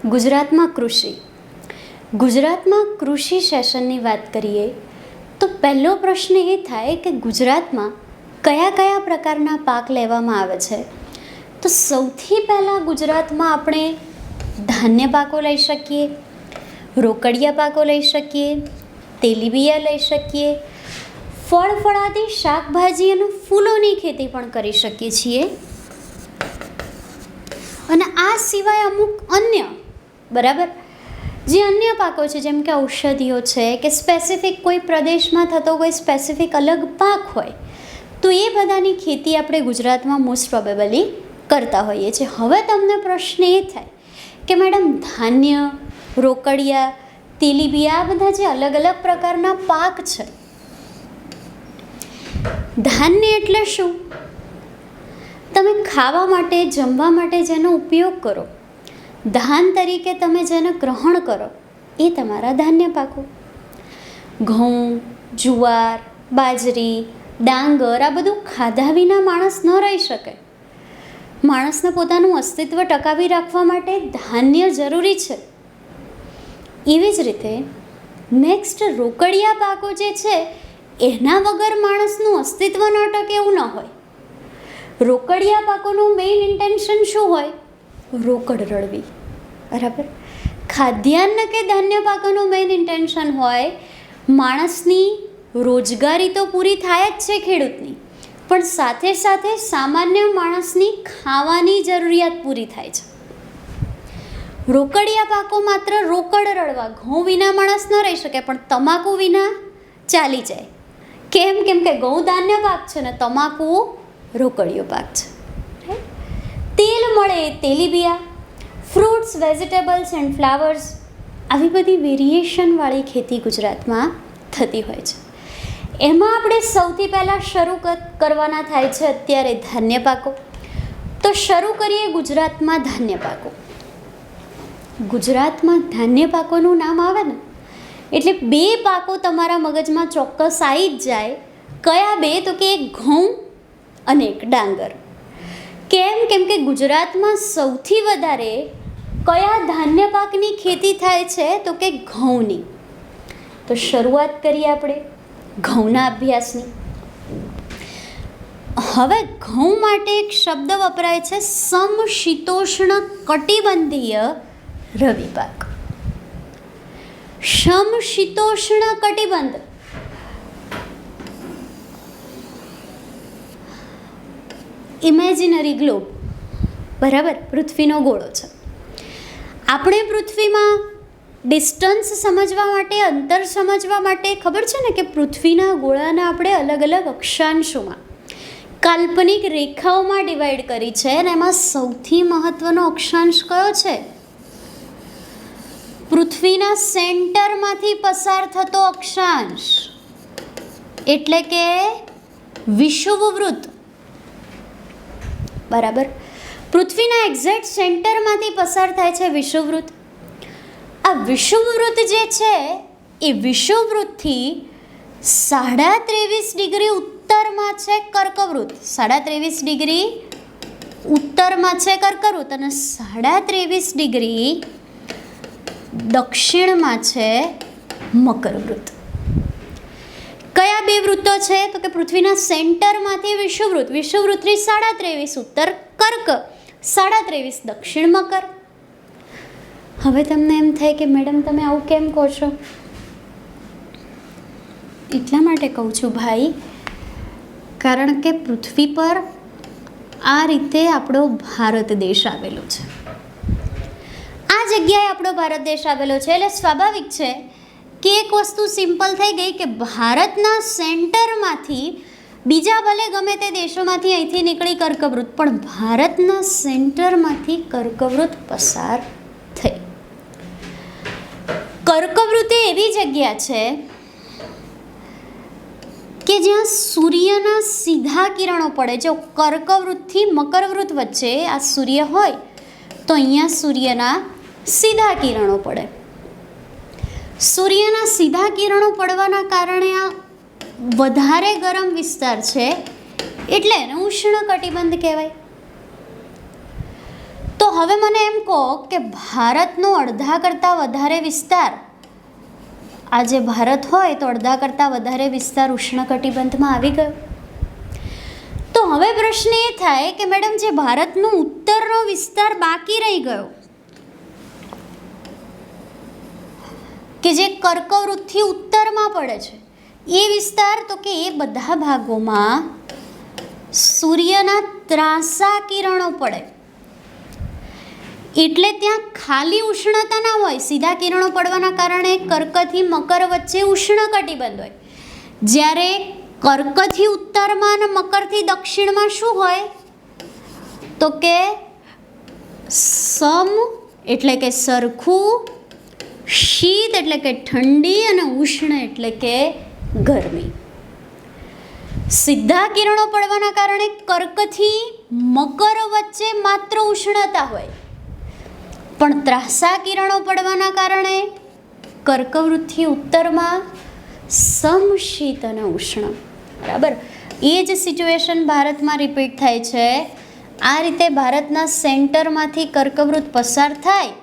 ગુજરાતમાં કૃષિ. ગુજરાતમાં કૃષિ સેશનની વાત કરીએ તો પહેલો પ્રશ્ન એ થાય કે ગુજરાતમાં કયા કયા પ્રકારના પાક લેવામાં આવે છે. તો સૌથી પહેલાં ગુજરાતમાં આપણે ધાન્ય પાકો લઈ શકીએ, રોકડિયા પાકો લઈ શકીએ, તેલીબિયા લઈ શકીએ, ફળ ફળાદી શાકભાજી અને ફૂલોની ખેતી પણ કરી શકીએ છીએ. અને આ સિવાય અમુક અન્ય બરાબર જે અન્ય પાકો છે જેમ કે ઔષધિઓ છે કે સ્પેસિફિક કોઈ પ્રદેશમાં થતો કોઈ સ્પેસિફિક અલગ પાક હોય તો એ બધાની ખેતી આપણે ગુજરાતમાં મોસ્ટ પ્રોબેબલી કરતા હોઈએ છીએ. હવે તમને પ્રશ્ન એ થાય કે મેડમ ધાન્ય, રોકડિયા, તેલીબિયા આ બધા જે અલગ અલગ પ્રકારના પાક છે, ધાન્ય એટલે શું? તમે ખાવા માટે, જમવા માટે જેનો ઉપયોગ કરો, ધાન તરીકે તમે જેને ગ્રહણ કરો એ તમારા ધાન્ય પાકો. ઘઉં, જુવાર, બાજરી, ડાંગર આ બધું ખાધા વિના માણસ ન રહી શકે. માણસને પોતાનું અસ્તિત્વ ટકાવી રાખવા માટે ધાન્ય જરૂરી છે. એવી જ રીતે નેક્સ્ટ રોકડિયા પાકો જે છે એના વગર માણસનું અસ્તિત્વ ન ટકે એવું ન હોય. રોકડિયા પાકોનું મેઇન ઇન્ટેન્શન શું હોય? રોકડ રળવી. બરાબર. ખાદ્યાન્ન કે ધાન્ય પાકોનું મેઇન ઇન્ટેન્શન હોય માણસની રોજગારી તો પૂરી થાય જ છે ખેડૂતની, પણ સાથે સાથે સામાન્ય માણસની ખાવાની જરૂરિયાત પૂરી થાય છે. રોકડિયા પાકો માત્ર રોકડ રળવા, ઘઉં વિના માણસ ન રહી શકે પણ તમાકુ વિના ચાલી જાય. કેમ? કેમ કે ઘઉં ધાન્ય પાક છે ને તમાકુ રોકડિયો પાક છે. તેલ મળે તેલીબિયા, ફ્રૂટ્સ, વેજીટેબલ્સ એન્ડ ફ્લાવર્સ આવી બધી વેરિએશનવાળી ખેતી ગુજરાતમાં થતી હોય છે. એમાં આપણે સૌથી પહેલાં શરૂ કરવાના થાય છે અત્યારે ધાન્ય પાકો. તો શરૂ કરીએ ગુજરાતમાં ધાન્ય પાકો. ગુજરાતમાં ધાન્ય પાકોનું નામ આવે ને એટલે બે પાકો તમારા મગજમાં ચોક્કસ આવી જ જાય. કયા બે? તો કે એક ઘઉં અને એક ડાંગર. કેમ? કેમ કે ગુજરાતમાં સૌથી વધારે કયા ધાન્ય પાકની ખેતી થાય છે? તો કે ઘઉંની. તો શરૂઆત કરીએ આપણે ઘઉંના અભ્યાસની. હવે ઘઉં માટે એક શબ્દ વપરાય છે સમશીતોષ્ણ કટિબંધીય રવિ પાક. સમશીતોષ્ણ કટિબંધ ઇમેજિનરી ગ્લોબ, બરાબર, પૃથ્વીનો ગોળો છે. આપણે પૃથ્વીમાં ડિસ્ટન્સ સમજવા માટે, અંતર સમજવા માટે ખબર છે ને કે પૃથ્વીના ગોળાના આપણે અલગ અલગ અક્ષાંશોમાં કાલ્પનિક રેખાઓમાં ડિવાઈડ કરી છે અને એમાં સૌથી મહત્વનો અક્ષાંશ કયો છે? પૃથ્વીના સેન્ટરમાંથી પસાર થતો અક્ષાંશ એટલે કે વિષુવવૃત્ત. બરાબર. પૃથ્વીના એક્ઝેક્ટ સેન્ટરમાંથી પસાર થાય છે વિષુવવૃત્ત. આ વિષુવવૃત્ત જે છે એ વિષુવવૃત્તથી 23.5 ડિગ્રી ઉત્તરમાં છે કર્કવૃત્ત. 23.5 ડિગ્રી ઉત્તરમાં છે કર્કવૃત્ત અને 23.5 ડિગ્રી દક્ષિણમાં છે મકરવૃત્ત. કયા બે વૃત્તો છે? તો કે પૃથ્વીના સેન્ટરમાંથી વિષુવવૃત્ત, વિષુવવૃત્તથી 23.5 ઉત્તર કર્ક, 23.5 દક્ષિણ મકર. હવે તમને એમ થાય કે મેડમ તમે આવું કેમ કહો છો? એટલા માટે કહું છું ભાઈ, કારણ કે પૃથ્વી પર આ રીતે આપણો ભારત દેશ આવેલો છે. આ જગ્યાએ આપણો ભારત દેશ આવેલો છે એટલે સ્વાભાવિક છે કે એક વસ્તુ સિમ્પલ થઈ ગઈ કે ભારતના સેન્ટરમાંથી બીજા ભલે ગમે તે દેશોમાંથી અહીંથી નીકળી કર્કવૃત્ત, પણ ભારતના સેન્ટરમાંથી કર્કવૃત્ત પસાર થઈ. કર્કવૃત્ત એવી જગ્યા છે કે જ્યાં સૂર્યના સીધા કિરણો પડે. જો કર્કવૃત્તથી મકરવૃત્ત વચ્ચે આ સૂર્ય હોય તો અહીંયા સૂર્યના સીધા કિરણો પડે. સૂર્યના સીધા કિરણો પડવાના કારણે આ વધારે ગરમ વિસ્તાર છે એટલે એને ઉષ્ણ કટિબંધ કહેવાય. તો હવે મને એમ કહો કે ભારતનો અડધા કરતાં વધારે વિસ્તાર, આ જે ભારત હોય તો અડધા કરતાં વધારે વિસ્તાર ઉષ્ણકટિબંધમાં આવી ગયો. તો હવે પ્રશ્ન એ થાય કે મેડમ જે ભારતનો ઉત્તરનો વિસ્તાર બાકી રહી ગયો, કે જે કર્કવૃતથી ઉત્તરમાં પડે છે, એ વિસ્તાર, તો કે એ બધા ભાગોમાં સૂર્યના ત્રાંસા કિરણો પડે, એટલે ત્યાં ખાલી ઉષ્ણતા ના હોય. સીધા કિરણો પડવાના કારણે કર્કથી મકર વચ્ચે ઉષ્ણકટિબંધ હોય, જ્યારે કર્કથી ઉત્તરમાં અને મકરથી દક્ષિણમાં શું હોય, તો કે સમ એટલે કે સરખું, શીત એટલે કે ઠંડી, અને ઉષ્ણ એટલે કે ગરમી. સીધા કિરણો પડવાના કારણે કર્કથી મકર વચ્ચે માત્ર ઉષ્ણતા હોય, પણ ત્રાંસા કિરણો પડવાના કારણે કર્કવૃતથી ઉત્તરમાં સમશીત અને ઉષ્ણ. બરાબર, એ જ સિચ્યુએશન ભારતમાં રિપીટ થાય છે. આ રીતે ભારતના સેન્ટરમાંથી કર્કવૃત પસાર થાય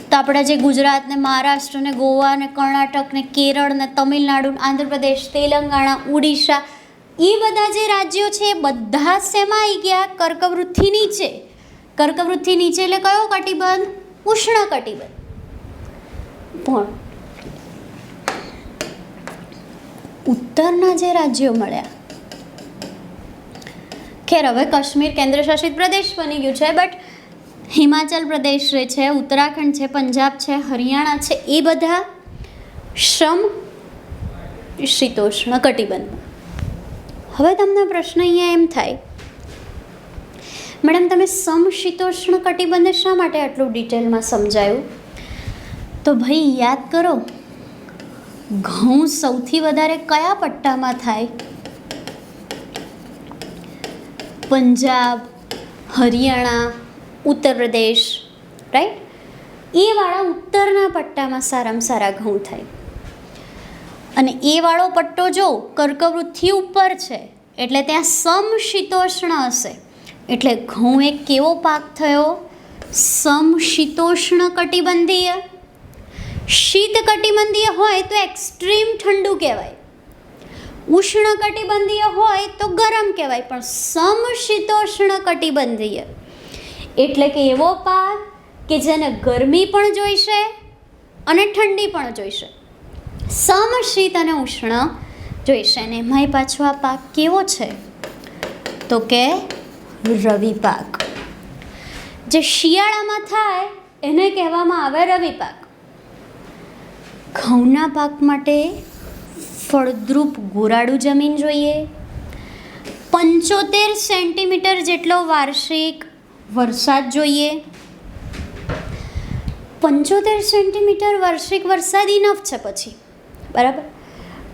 તો આપણા જે ગુજરાત ને મહારાષ્ટ્ર ને ગોવા ને કર્ણાટક ને કેરળ ને તમિલનાડુ, આંધ્રપ્રદેશ, તેલંગાણા, ઉડીશા, એ બધા જે રાજ્યો છે એ બધા શેમાં આવી ગયા? કર્કવૃતથી નીચે. કર્કવૃતથી નીચે એટલે કયો કટિબંધ? ઉષ્ણ કટિબંધ. પણ ઉત્તરના જે રાજ્યો મળ્યા, ખેર હવે કાશ્મીર કેન્દ્રશાસિત પ્રદેશ બની ગયું છે, બટ હિમાચલ પ્રદેશ છે, ઉત્તરાખંડ છે, પંજાબ છે, હરિયાણા છે, એ બધા શીતોષ્ણ કટિબંધમાં. હવે તમને પ્રશ્ન અહીંયા એમ થાય, મેડમ તમે સમશીતોષ્ણ કટિબંધ શા માટે આટલું ડિટેલમાં સમજાયું? તો ભાઈ યાદ કરો, ઘઉં સૌથી વધારે કયા પટ્ટામાં થાય? પંજાબ, હરિયાણા, ઉત્તર પ્રદેશ, રાઈટ? એ વાળા ઉત્તરના પટ્ટામાં સારામાં સારા ઘઉં થાય. અને એ વાળો પટ્ટો જો કર્કવૃતથી ઉપર છે એટલે ત્યાં સમશીતોષ્ણ હશે, એટલે ઘઉં એક કેવો પાક થયો? સમશીતોષ્ણ કટિબંધીય. શીત કટિબંધીય હોય તો એક્સ્ટ્રીમ ઠંડુ કહેવાય, ઉષ્ણ કટિબંધીય હોય તો ગરમ કહેવાય, પણ સમશીતોષ્ણ કટિબંધીય એટલે કે એવો પાક કે જેને ગરમી પણ જોઈશે અને ઠંડી પણ જોઈશે, સમશીત અને ઉષ્ણ જોઈશે. અને એમાંય પાછો આ પાક કેવો છે? તો કે રવિ પાક. જે શિયાળામાં થાય એને કહેવામાં આવે રવિ પાક. ઘઉંના પાક માટે ફળદ્રુપ ગોરાડું જમીન જોઈએ, 75 સેન્ટીમીટર જેટલો વાર્ષિક વરસાદ જોઈએ. 75 સેન્ટીમીટર વાર્ષિક વરસાદ ઇનફ છે પછી, બરાબર.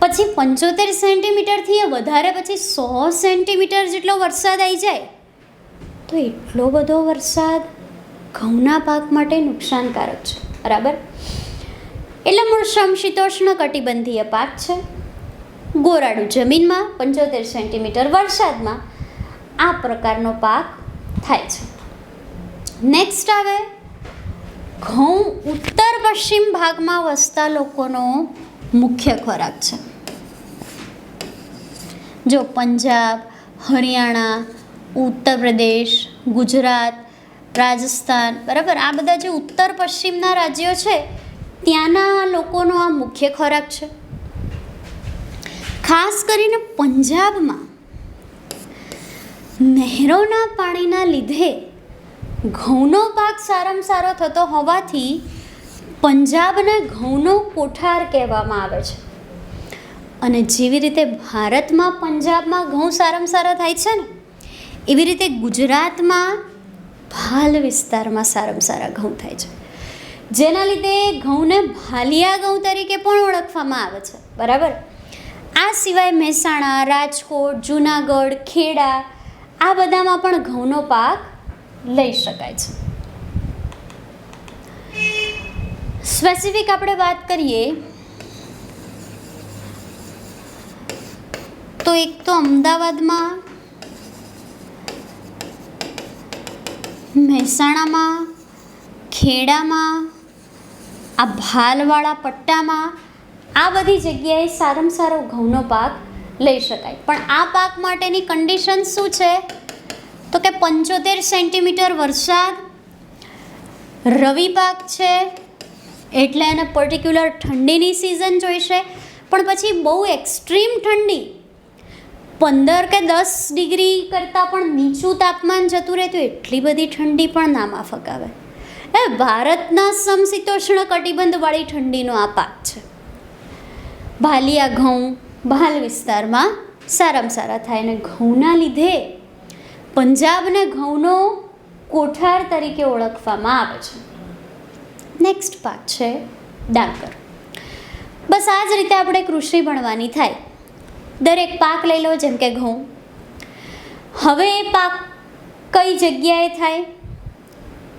પછી 75 સેન્ટીમીટરથી વધારે પછી 100 સેન્ટીમીટર જેટલો વરસાદ આવી જાય તો એટલો બધો વરસાદ ઘઉંના પાક માટે નુકસાનકારક છે, બરાબર. એટલે મૂળ સમશીતોષ્ણ કટિબંધીય પાક છે. ગોરાડું જમીનમાં 75 સેન્ટીમીટર વરસાદમાં આ પ્રકારનો પાક થાય છે. નેક્સ્ટ આવે ઘઉં. ઉત્તર પશ્ચિમ ભાગમાં વસતા લોકોનો મુખ્ય ખોરાક છે. જો પંજાબ, હરિયાણા, ઉત્તર પ્રદેશ, ગુજરાત, રાજસ્થાન, બરાબર, આ બધા જે ઉત્તર પશ્ચિમના રાજ્યો છે ત્યાંના લોકોનો આ મુખ્ય ખોરાક છે. ખાસ કરીને પંજાબમાં નહેરોના પાણીના લીધે ઘઉંનો પાક સારામાં સારો થતો હોવાથી પંજાબને ઘઉંનો કોઠાર કહેવામાં આવે છે. અને જેવી રીતે ભારતમાં પંજાબમાં ઘઉં સારામાં સારા થાય છે ને, એવી રીતે ગુજરાતમાં ભાલ વિસ્તારમાં સારામાં સારા ઘઉં થાય છે, જેના લીધે ઘઉંને ભાલિયા ઘઉં તરીકે પણ ઓળખવામાં આવે છે, બરાબર. આ સિવાય મહેસાણા, રાજકોટ, જૂનાગઢ, ખેડા, આ બધામાં પણ ઘઉંનો પાક લઈ શકાય છે. સ્પેસિફિક આપણે વાત કરીએ તો એક તો અમદાવાદમાં મહેસાણામાં, ખેડામાં, આ ભાલવાળા પટ્ટામાં, આ બધી જગ્યાએ સારામાં સારો ઘઉંનો પાક લઈ શકાય. પણ આ પાક માટેની કન્ડિશન શું છે? તો કે 75 સેન્ટીમીટર વરસાદ, રવિ પાક છે એટલે એને પર્ટિક્યુલર ઠંડીની સિઝન જોઈશે. પણ પછી બહુ એક્સ્ટ્રીમ ઠંડી 15 કે 10 ડિગ્રી કરતાં પણ નીચું તાપમાન જતું રહે તો એટલી બધી ઠંડી પણ ના માફક આવે. ભારતના સમશીતોષ્ણ કટિબંધવાળી ઠંડીનો આ પાક છે. ભાલિયા ઘઉં ભાલ વિસ્તારમાં સારામાં સારા થાય અને ઘઉંના લીધે પંજાબને ઘઉંનો કોઠાર તરીકે ઓળખવામાં આવે છે. નેક્સ્ટ પાક છે ડાંગર. બસ આ જ રીતે આપણે કૃષિ ભણવાની થાય. દરેક પાક લઈ લો, જેમ કે ઘઉં. હવે એ પાક કઈ જગ્યાએ થાય,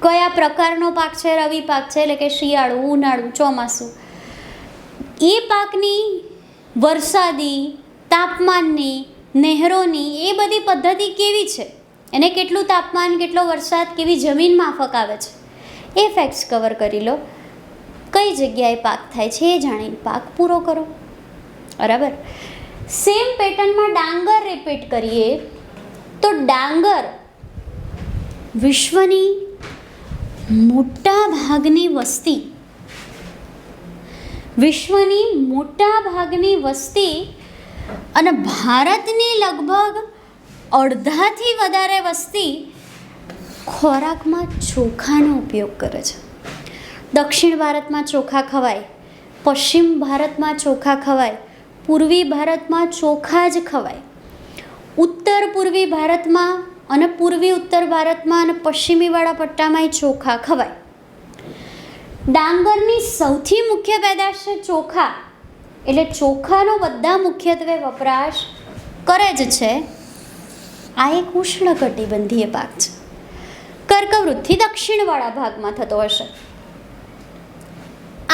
કયા પ્રકારનો પાક છે? રવિ પાક છે એટલે કે શિયાળું, ઉનાળું, ચોમાસું. એ પાકની વરસાદી, તાપમાનની, નહેરોની એ બધી પદ્ધતિ કેવી છે, એને કેટલું તાપમાન, કેટલો વરસાદ, કેવી જમીન માફક આવે છે, એ ફેક્ટ્સ કવર કરી લો. કઈ જગ્યાએ પાક થાય છે એ જાણીને પાક પૂરો કરો. બરાબર. સેમ પેટર્નમાં ડાંગર રિપીટ કરીએ તો ડાંગર વિશ્વની મોટા ભાગની વસ્તી અને ભારતની લગભગ અડધાથી વધારે વસ્તી ખોરાકમાં ચોખાનો ઉપયોગ કરે છે. દક્ષિણ ભારતમાં ચોખા ખવાય, પશ્ચિમ ભારતમાં ચોખા ખવાય, પૂર્વી ભારતમાં ચોખા જ ખવાય. ઉત્તર પૂર્વી ભારતમાં અને પૂર્વી ઉત્તર ભારતમાં અને પશ્ચિમીવાળા પટ્ટામાંય ચોખા ખવાય. ડાંગરની સૌથી મુખ્ય પેદાશ છે ચોખા, એટલે ચોખાનો બધા મુખ્યત્વે વપરાશ કરે જ છે. આ એક ઉષ્ણકટિબંધીય પાક છે. કર્કવૃતથી દક્ષિણવાળા ભાગમાં થતો હશે.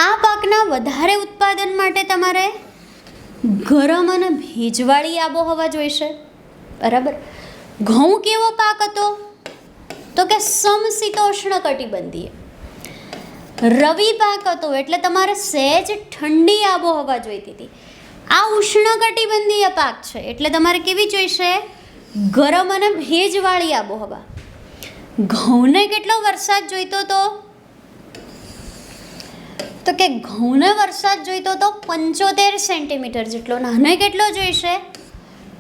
આ પાકના વધારે ઉત્પાદન માટે તમારે ગરમ અને ભેજવાળી આબોહવા જોઈશે. બરાબર. ઘઉં કેવો પાક હતો? તો કે સમશીતોષ્ણ કટિબંધીય. રવિ પાક હતો એટલે તમારે સહેજ ઠંડી આબોહવા જોઈતી હતી. આ ઉષ્ણકટિબંધીય પાક છે એટલે તમારે કેવી જોઈશે? ગરમ અને ભેજવાળી આબોહવા. ઘઉંને કેટલો વરસાદ જોઈતો હતો? તો કે ઘઉંને વરસાદ જોઈતો તો 75 સેન્ટીમીટર જેટલો. નાને કેટલો જોઈશે?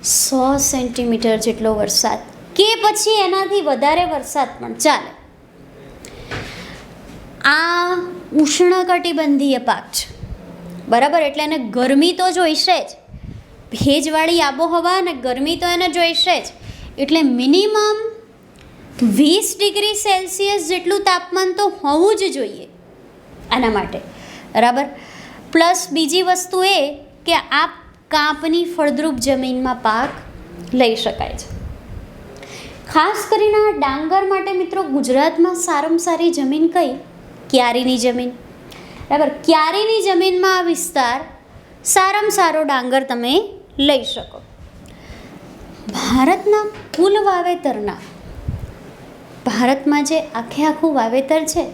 100 સેન્ટીમીટર જેટલો વરસાદ, કે પછી એનાથી વધારે વરસાદ પણ ચાલે. આ ઉષ્ણકટિબંધીય પાક છે. બરાબર. એટલે એને ગરમી તો જોઈશે જ, ભેજવાળી આબોહવા અને ગરમી તો એને જોઈશે જ. એટલે મિનિમમ 20 ડિગ્રી સેલ્સિયસ જેટલું તાપમાન તો હોવું જ જોઈએ આના માટે. બરાબર. પ્લસ બીજી વસ્તુ એ કે આ કાંપની ફળદ્રુપ જમીનમાં પાક લઈ શકાય છે. ખાસ કરીને આ ડાંગર માટે મિત્રો ગુજરાતમાં સારામાં સારી જમીન કઈ? ક્યારીની જમીન. બરાબર. ક્યારીની જમીનમાં આ વિસ્તાર સારામાં સારો ડાંગર તમે લઈ શકો. ભારતના કુલ વાવેતરના, ભારતમાં જે આખું વાવેતર છે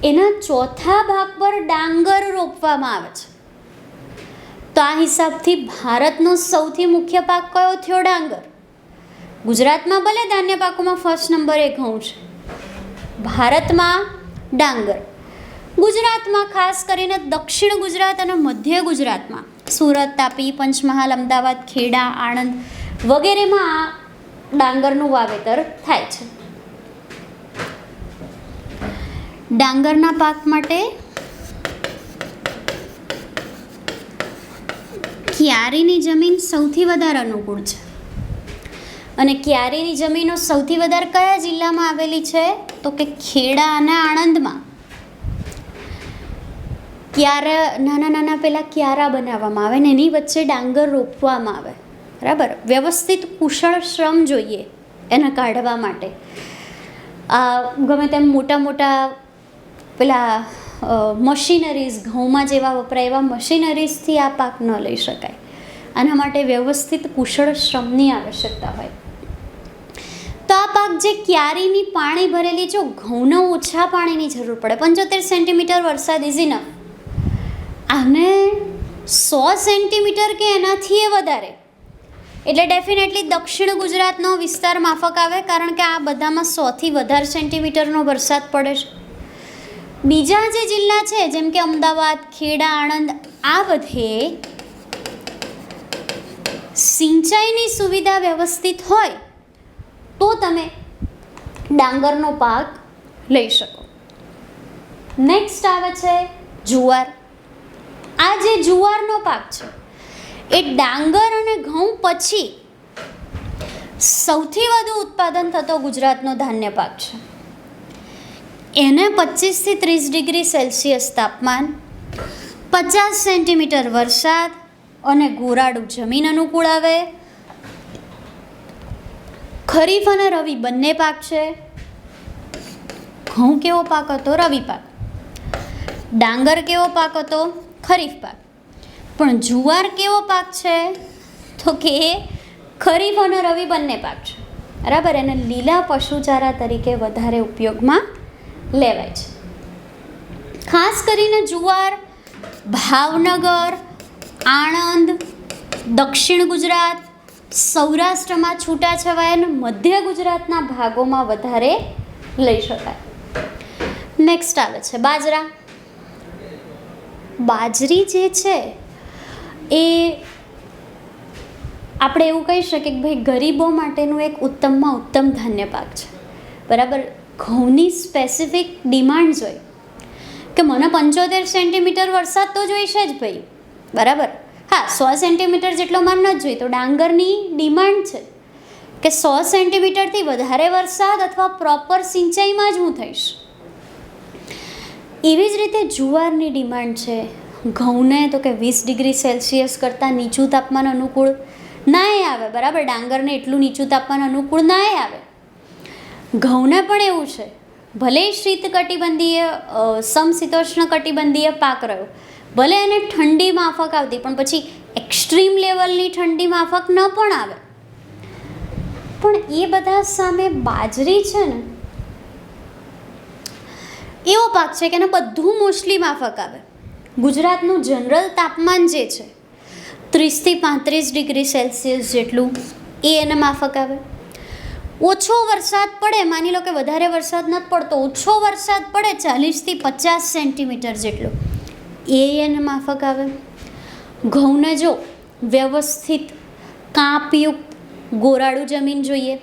એના ચોથા ભાગ પર ડાંગર રોપવામાં આવે છે. તો આ હિસાબથી ભારતનો સૌથી મુખ્ય પાક કયો થયો? ડાંગર. ગુજરાતમાં ભલે ધાન્ય પાકોમાં ફર્સ્ટ નંબરે ઘઉં છે, ભારતમાં ડાંગર. ગુજરાતમાં ખાસ કરીને દક્ષિણ ગુજરાત અને મધ્ય ગુજરાતમાં સુરત, તાપી, પંચમહાલ, અમદાવાદ, ખેડા, આણંદ વગેરેમાં આ ડાંગરનું વાવેતર થાય છે. ડાંગરના પાક માટે ક્યારીની જમીન સૌથી વધારે અનુકૂળ છે. અને ક્યારીની જમીનો સૌથી વધારે કયા જિલ્લામાં આવેલી છે? તો કે ખેડા અને આણંદમાં. નાના નાના પેલા ક્યારા બનાવવામાં આવે ને એની વચ્ચે ડાંગર રોપવામાં આવે. બરાબર. વ્યવસ્થિત કુશળ શ્રમ જોઈએ એને કાઢવા માટે. ગમે તેમ મોટા મોટા પેલા મશીનરીઝ ઘઉંમાં જેવા વપરાય એવા મશીનરીઝથી આ પાક ન લઈ શકાય. આના માટે વ્યવસ્થિત કુશળ શ્રમની આવશ્યકતા હોય. તો આ પાક જે ક્યારીની પાણી ભરેલી, જો ઘઉંને ઓછા પાણીની જરૂર પડે, 75 સેન્ટીમીટર વરસાદ ઇઝ ઇનફ. આને 100 સેન્ટીમીટર કે એનાથી વધારે, એટલે ડેફિનેટલી દક્ષિણ ગુજરાતનો વિસ્તાર માફક આવે, કારણ કે આ બધામાં 100થી વધારે સેન્ટીમીટરનો વરસાદ પડે છે. બીજા જે જિલ્લા છે જેમ કે અમદાવાદ, ખેડા, આણંદ, આ બધે સિંચાઈની સુવિધા વ્યવસ્થિત હોય તો તમે ડાંગરનો પાક લઈ શકો. નેક્સ્ટ આવે છે જુવાર. આ જે જુવારનો પાક છે એ ડાંગર અને ઘઉં પછી સૌથી વધુ ઉત્પાદન થતો ગુજરાતનો ધાન્ય પાક છે. એને 25થી 30 ડિગ્રી સેલ્સિયસ તાપમાન, 50 સેન્ટીમીટર વરસાદ અને ગોરાડું જમીન અનુકૂળ આવે. ખરીફ અને રવિ બંને પાક છે. ઘઉં કેવો પાક હતો? રવિ પાક. ડાંગર કેવો પાક હતો? ખરીફ પાક. પણ જુવાર કેવો પાક છે? તો કે ખરીફ અને રવિ બંને પાક છે. બરાબર. એને લીલા પશુચારા તરીકે વધારે ઉપયોગમાં લેવાય છે. ખાસ કરીને જુવાર ભાવનગર, આણંદ, દક્ષિણ ગુજરાત, સૌરાષ્ટ્રમાં છૂટાછવાયા અને મધ્ય ગુજરાતના ભાગોમાં વધારે લઈ શકાય. નેક્સ્ટ આવે છે બાજરા. બાજરી જે છે એ આપણે એવું કહી શકીએ કે ભાઈ ગરીબો માટેનું એક ઉત્તમમાં ઉત્તમ ધાન્ય પાક છે. બરાબર. ઘઉંની સ્પેસિફિક ડિમાન્ડ્સ હોય કે મને 75 સેન્ટીમીટર વરસાદ તો જોઈશે જ ભાઈ. બરાબર. હા, 100 સેન્ટીમીટર જેટલો માર ન જોઈએ. તો ડાંગરની ડિમાન્ડ છે કે 100 સેન્ટીમીટરથી વધારે વરસાદ અથવા પ્રોપર સિંચાઈમાં જ હું થઈશ. એવી જ રીતે જુવારની ડિમાન્ડ છે. ઘઉંને તો કે 20 ડિગ્રી સેલ્સિયસ કરતાં નીચું તાપમાન અનુકૂળ નાય આવે. બરાબર. ડાંગરને એટલું નીચું તાપમાન અનુકૂળ નાય આવે. ઘઉંને પણ એવું છે. ભલે શીત કટિબંધીય સમશીતોષ્ણ કટિબંધીય પાક રહ્યો, ભલે એને ઠંડી માફક આવતી, પણ પછી એક્સ્ટ્રીમ લેવલની ઠંડી માફક ન પણ આવે. પણ એ બધા સામે બાજરી છે ને એવો પાક છે કે એને બધું મોસ્ટલી માફક આવે. ગુજરાતનું જનરલ તાપમાન જે છે 30થી 35 ડિગ્રી સેલ્સિયસ જેટલું, એ એને માફક આવે. ઓછો વરસાદ પડે, માની લો કે વધારે વરસાદ નથી પડતો, ઓછો વરસાદ પડે 40થી 50 સેન્ટીમીટર જેટલો, એ એને માફક આવે. ઘઉંને જો વ્યવસ્થિત કાંપયુક્ત ગોરાડું જમીન જોઈએ.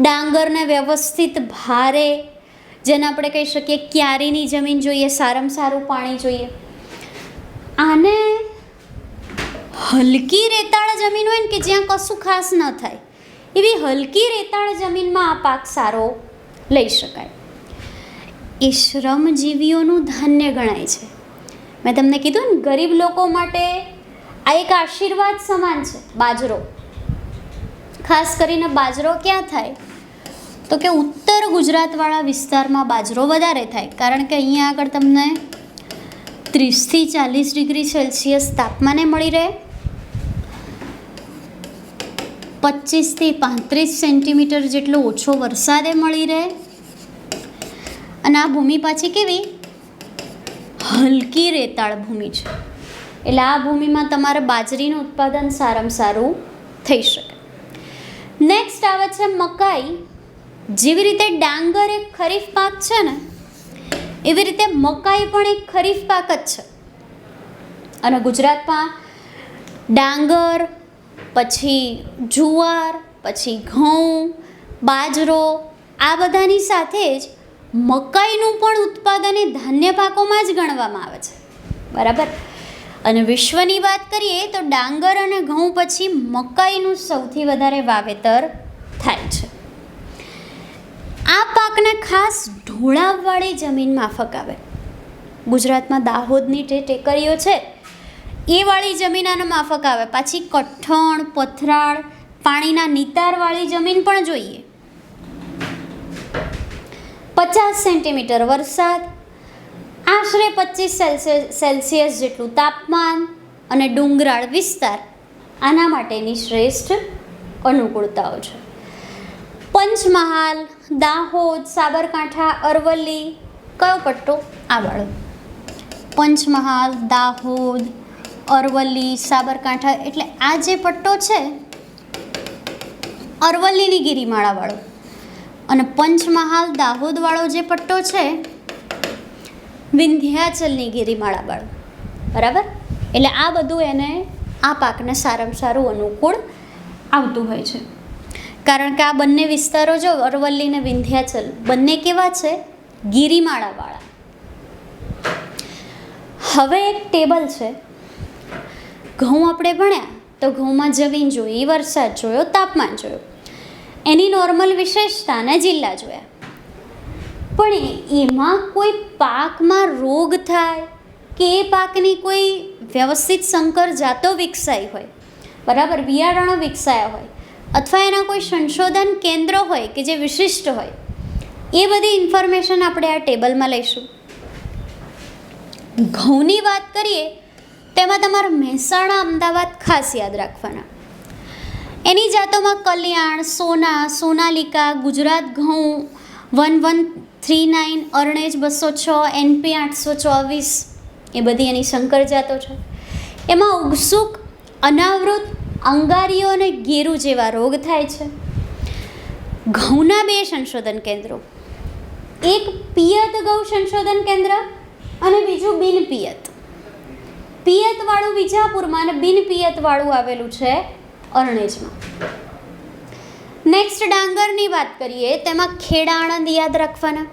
ડાંગરને વ્યવસ્થિત ભારે, જેને આપણે કહી શકીએ ક્યારીની જમીન જોઈએ, સારામાં સારું પાણી જોઈએ. આને હલકી રેતાળ જમીન હોય ને કે જ્યાં કશું ખાસ ન થાય, એવી હલકી રેતાળ જમીનમાં આ પાક સારો લઈ શકાય. એ શ્રમજીવીઓનું ધાન્ય ગણાય છે. મેં તમને કીધું ને, ગરીબ લોકો માટે આ એક આશીર્વાદ સમાન છે બાજરો. ખાસ કરીને બાજરો ક્યાં થાય? તો કે ઉત્તર ગુજરાતવાળા વિસ્તારમાં બાજરો વધારે થાય, કારણ કે અહીંયા આગળ તમને 30થી 40 ડિગ્રી સેલ્સિયસ તાપમાને મળી રહે, 25થી 35 સેન્ટીમીટર જેટલો ઓછો વરસાદે મળી રહે, અને આ ભૂમિ પાછી કેવી? હલકી રેતાળ ભૂમિ છે. એટલે આ ભૂમિમાં તમારે બાજરીનું ઉત્પાદન સારામાં સારું થઈ શકે. નેક્સ્ટ આવે છે મકાઈ. જેવી રીતે ડાંગર એક ખરીફ પાક છે ને, એવી રીતે મકાઈ પણ એક ખરીફ પાક જ છે. અને ગુજરાતમાં ડાંગર, પછી જુવાર, પછી ઘઉં, બાજરો, આ બધાની સાથે જ મકાઈનું પણ ઉત્પાદન એ ધાન્ય પાકોમાં જ ગણવામાં આવે છે. બરાબર. અને વિશ્વની વાત કરીએ તો ડાંગર અને ઘઉં પછી મકાઈનું સૌથી વધારે વાવેતર થાય છે. આ પાકને ખાસ ઢોળાવવાળી જમીન માફક આવે. ગુજરાતમાં દાહોદની જે ટેકરીઓ છે એ વાળી જમીન આને માફક આવે. પાછી કઠણ, પથરાળ, પાણીના નિતારવાળી જમીન પણ જોઈએ. 50 સેન્ટીમીટર વરસાદ, આશરે 25 સેલ્સિયસ જેટલું તાપમાન અને ડુંગરાળ વિસ્તાર આના માટેની શ્રેષ્ઠ અનુકૂળતાઓ છે. પંચમહાલ, દાહોદ, સાબરકાંઠા, અરવલ્લી, કયો પટ્ટો? આ વાળો. પંચમહાલ, દાહોદ, અરવલ્લી, સાબરકાંઠા, એટલે આ જે પટ્ટો છે અરવલ્લીની ગિરિમાળા વાળો, અને પંચમહાલ દાહોદ વાળો જે પટ્ટો છે વિંધ્યાચલની ગિરિમાળા વાળો. બરાબર? એટલે આ બધું એને આ પાકને સારામાં સારું અનુકૂળ આવતું હોય છે. કારણ કે આ બંને વિસ્તારો જો અરવલ્લી ને વિંધ્યાચલ બંને કેવા છે? ગિરિમાળાવાળા. હવે એક ટેબલ છે. ઘઉં આપણે ભણ્યા તો ઘઉંમાં જમીન જોઈ, વરસાદ જોયો, તાપમાન જોયું, એની નોર્મલ વિશેષતા અને જિલ્લા જોયા. પણ એમાં કોઈ પાકમાં રોગ થાય કે એ પાકની કોઈ વ્યવસ્થિત સંકર જાતો વિકસાઈ હોય, બરાબર, બિયારણો વિકસાયા હોય, અથવા એના કોઈ સંશોધન કેન્દ્રો હોય કે જે વિશિષ્ટ હોય, એ બધી ઇન્ફોર્મેશન આપણે આ ટેબલમાં લઈશું. ઘઉંની વાત કરીએ તેમાં તમારે મહેસાણા, અમદાવાદ ખાસ યાદ રાખવાના. એની જાતોમાં કલ્યાણ, સોના, સોનાલિકા, ગુજરાત ઘઉં 1139, અરણેજ 206, NP 824, એ બધી એની સંકર જાતો છે. એમાં ઉગસુક, અનાવૃત, અંગારીઓ અને ગેરુ જેવા રોગ થાય છે. ઘઉંના 2 સંશોધન કેન્દ્રો, એક પિયત ગૌ સંશોધન કેન્દ્ર અને બીજું બિનપિયત. પિયતવાળું વિજાપુરમાં અને બિનપિયતવાળું આવેલું છે અરણેજમાં. નેક્સ્ટ ડાંગરની વાત કરીએ તેમાં ખેડા, આણંદ યાદ રાખવાના.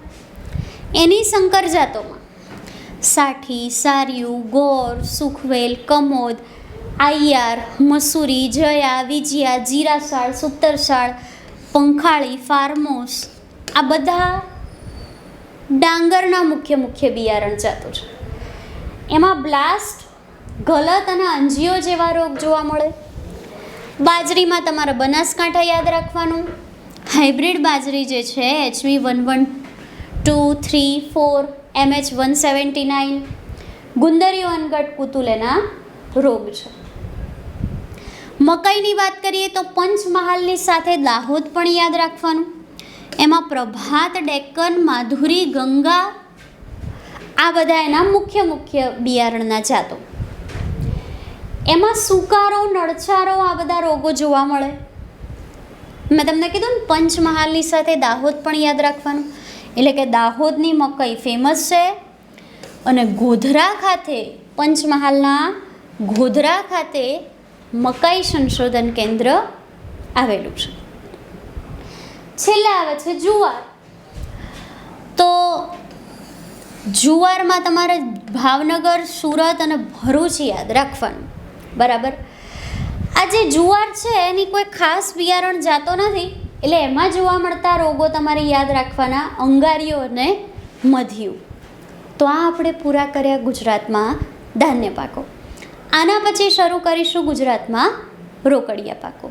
એની સંકર જાતોમાં સાઠી, સારિયું, ગોર, સુખવેલ, કમોદ, આઈયાર, મસૂરી, જયા, વિજયા, જીરાસાળ, સુતરસાળ, પંખાળી, ફાર્મોસ, આ બધા ડાંગરના મુખ્ય બિયારણ જાતો છે. એમાં બ્લાસ્ટ, ગલત અને અંજીઓ જેવા રોગ જોવા મળે. બાજરીમાં તમારે બનાસકાંઠા યાદ રાખવાનું. હાઇબ્રિડ બાજરી જે છે HB 1123 MH 179, ગુંદરીઓ અનગઢ કુતુલેના રોગ છે. મકાઈની વાત કરીએ તો પંચમહાલની સાથે દાહોદ પણ યાદ રાખવાનું. એમાં પ્રભાત, ડેક્કન, માધુરી, ગંગા, આ બધા એના મુખ્ય બિયારણના જાતો. એમાં સુકારો, નળચારો, આ બધા રોગો જોવા મળે. મેં તમને કીધું ને પંચમહાલની સાથે દાહોદ પણ યાદ રાખવાનું. એટલે કે દાહોદની મકાઈ ફેમસ છે અને ગોધરા ખાતે, પંચમહાલના ગોધરા ખાતે મકાઈ સંશોધન કેન્દ્ર આવેલું છે. છેલ્લે આવે છે જુવાર. તો જુવારમાં તમારે ભાવનગર, સુરત અને ભરૂચ યાદ રાખવાનું. બરાબર? આ જે જુવાર છે એની કોઈ ખાસ બિયારણ જાતો નથી, એટલે એમાં જોવા મળતા રોગો તમારે યાદ રાખવાના, અંગારીઓ અને મધ્યુ. તો આ આપણે પૂરા કર્યા ગુજરાતમાં ધાન્ય પાકો. આના પછી શરૂ કરીશું ગુજરાતમાં રોકડિયા પાકો.